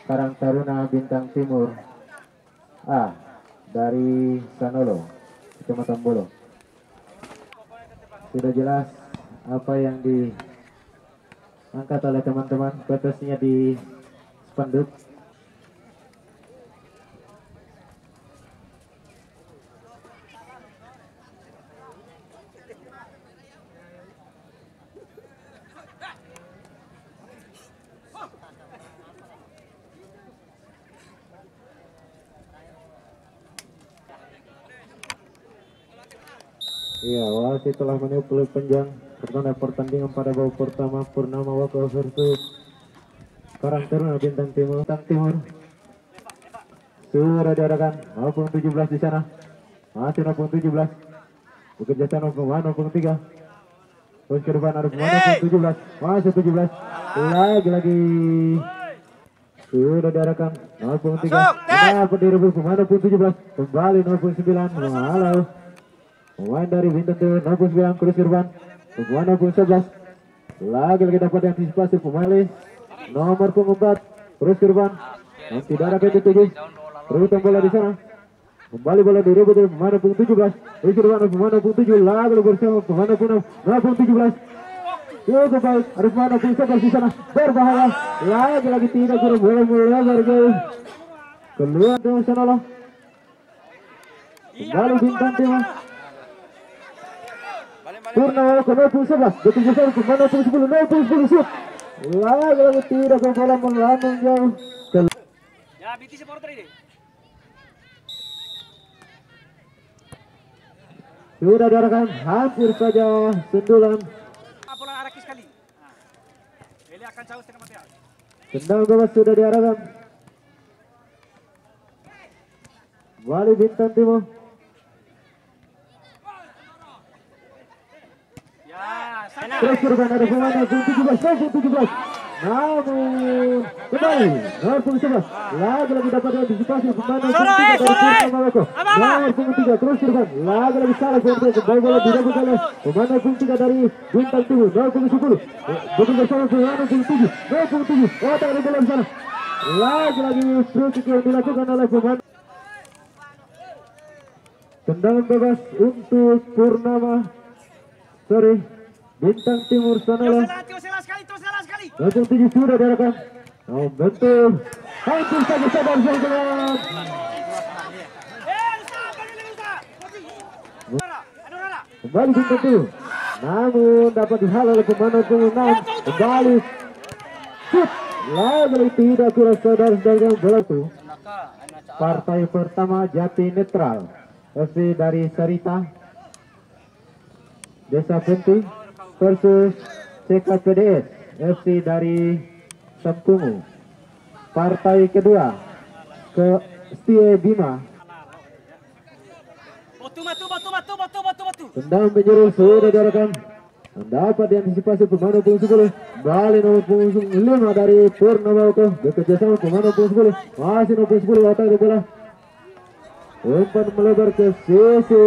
Karang Taruna Bintang Timur A dari Sanolo, Kecamatan Bolo. Sudah jelas apa yang diangkat oleh teman-teman, batasnya di spanduk. Iya, wasit telah meniup panjang pertandingan pada babak pertama Purnama Wako versus Karang Taruna Bintang Timur. Sudah diadakan 0.17 di sana. Masih 0.17. Bekerja sana 0.3. Terus ke depan ada 0.17. Masih 17. Lagi. Sudah diadakan 0.3. Dapat direbut 0.17. Kembali 0.9. Halo. Pemain dari Bintang Timur 0.9 terus ke depan 0.11. Lagi dapat antisipasi pemain nomor 4 terus ke depan. Tidak ada pintu 7. Rebutan bola di sana. Kembali bola direbut dari pemain 0.17. Terus ke depan pemain 0.7. Lagi bersama pemain 0.17. Cukup baik. Ada pemain 0.11 di sana. Berbahaya. Lagi tidak kurang bola melebar jauh. Keluar dari sana loh. Kembali Bintang Timur. Purnama ke 0.11, betul besar ke 0.10 shoot. Lagi tidak ke bola melambung jauh. Ya, BT supporter ini. Sudah diarahkan hampir saja sundulan. Bola arah kiri sekali. Eli akan jauh setengah mati. Tendang bebas sudah diarahkan. Kembali Bintang Timur. Terus ke depan ada pemain 0.17. Namun kembali 0.11. Lagi dapat antisipasi pemain 0.3 terus ke depan. Lagi salah kembali bola direbut oleh pemain 0.3 dari Bintang Timur 0.10. Betul bersama pemain 0.7. Oh, tak ada bola di sana. Lagi free kick yang dilakukan oleh pemain. Tendangan bebas untuk Bintang Timur Sanolo. Terus sekali. 0.7 sudah diarahkan. Oh, betul. Hampir saja sadar jalan. Kembali Bintang Timur. Namun dapat dihalau oleh pemain 0.6. Kembali. Shoot. Lagi tidak kurang saudara-saudara bola itu. Partai pertama Jati Netral. FC dari Sarita Desa Penti versus CKPDS FC dari Sampunggu. Partai kedua ke Setia Bima. Batu. Tendang penjuru sudah diarahkan. Dapat diantisipasi pemain 0.10. Balik nomor 5 dari Purnama Wako. Bekerja sama pemain 0.10. Masih 0.10 otak di bola. Umpan melebar ke sisi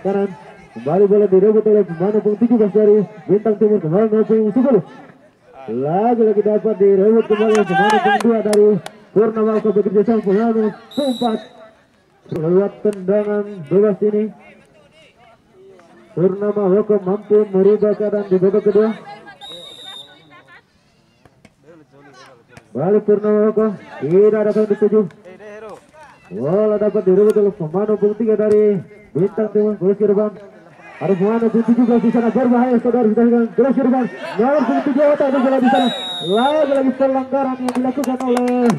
kanan. Kembali bola direbut oleh pemain 0.17 dari Bintang Timur. Kembali 0.10. Lagi dapat direbut kembali pemain 0.2 dari Purnama Wako. Bekerja sama pemain 0.4. Lewat tendangan bebas ini Purnama Wako mampu merubah keadaan di babak kedua. Balik Purnama Wako. Tidak ada yang dituju. Bola dapat direbut oleh pemain 0.3 dari Bintang Timur. Terus ke depan. Ada pemain 0.17 di sana berbahaya saudara-saudara. Terus ke depan. Nomor 0.7 otak bola di sana. Lagi pelanggaran yang dilakukan oleh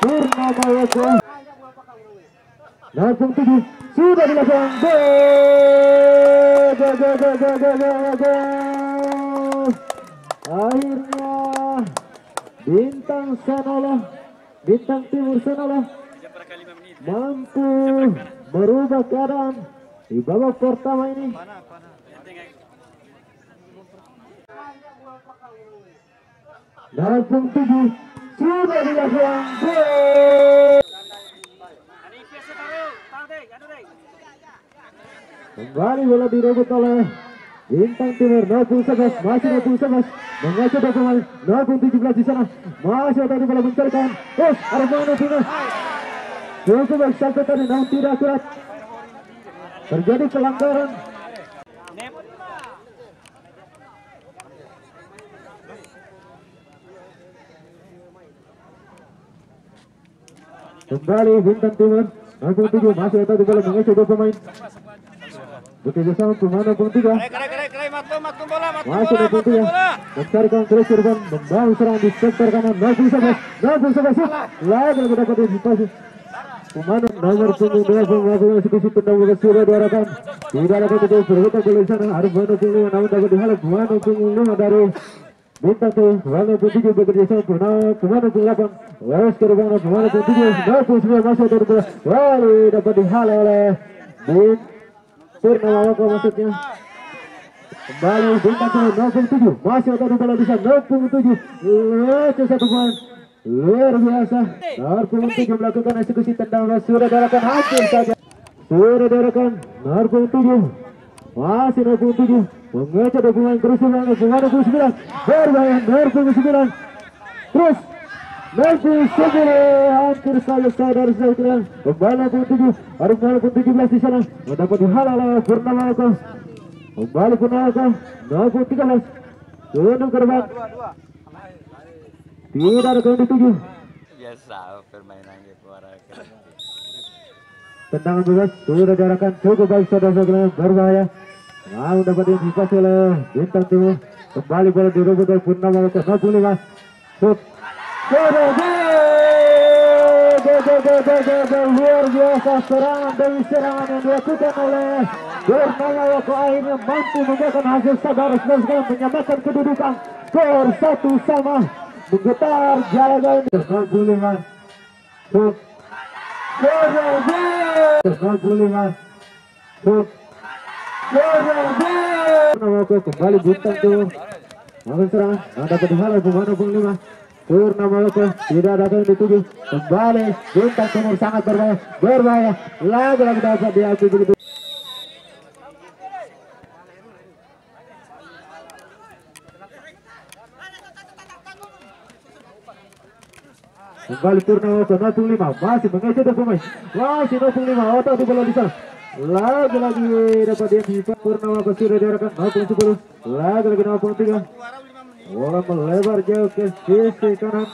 Purnama Wako. 0.7 sudah dilakukan. Gol. Akhirnya Bintang Timur Sanolo mampu merubah keadaan di babak pertama ini. Dan 0.7 sudah dilakukan. Kembali bola direbut oleh Bintang Timur 0-11, masih 0-11, mengacu dari pemain 0-17 di sana, masih tadi bola mencarikan, Armando Pina, cukup baik salto tadi, namun tidak akurat, terjadi pelanggaran. Kembali Bintang Timur 0-7, masih tadi bola mengacu dari pemain. Bekerja sama pemain 0-3. Masih 0-3. Mencarikan terus Irfan, membangun serangan di sektor kanan 0-11. Lagi dapat antisipasi. Pemain nomor punggung 2 melakukan eksekusi tendang bola sudah diarahkan. Tidak ada ketika bergetar bola di sana. Harus Wano punggung 5 namun dapat dihalau Wano punggung 5 dari Bintang Timur. Wano punggung 7 bekerja sama pemain punggung 8. Lalu ke depan Wano punggung 7. 0-9 masuk dari bola. Lalu dapat dihalau oleh Purnama Wako maksudnya. Kembali Bintang Timur 0-7, masih ada bola di sana 0-7. Itu satu poin luar biasa. 0-7 melakukan eksekusi tendang bola sudah diarahkan hampir saja. Sudah diarahkan 0-7. Masih 0-7. Mengejar dari pemain kerusuhan 0-9. Berbahaya 0-9. Terus 0-9 hampir saja dari saya. Kembali 0-7. Harus 0-17 di sana. Dapat dihalau oleh Purnama Wako. Kembali Purnama 0-13. Tunduk ke depan. Tidak ada yang dituju. Biasa permainan gitu warga. Tendangan bebas sudah diarahkan cukup baik saudara-saudara, berbahaya. Namun dapat diantisipasi oleh Bintang Timur. Kembali bola direbut oleh Purnama Wako 0-5. Shoot. Luar biasa serangan demi serangan yang dilakukan oleh Purnama Wako akhirnya mampu membuahkan hasil saudara-saudara menyamakan kedudukan skor 1-1. Menggetar jalan 95. Shoot. 95. Shoot. Purnama Wako kembali Bintang Timur. Makan serangan, dapat dihalau pemain 05. Purnama Wako tidak ada yang dituju. Kembali Bintang Timur sangat berbahaya. Lagi-lagi dapat diakui begitu. Kembali Purnama Wako 05, masih mengejar dari pemain. Masih 05, otak di bola di sana. Lagi-lagi dapat diakui Purnama Wako sudah diarahkan 0-10. Lagi-lagi 0-3. Bola melebar jauh ke sisi kanan.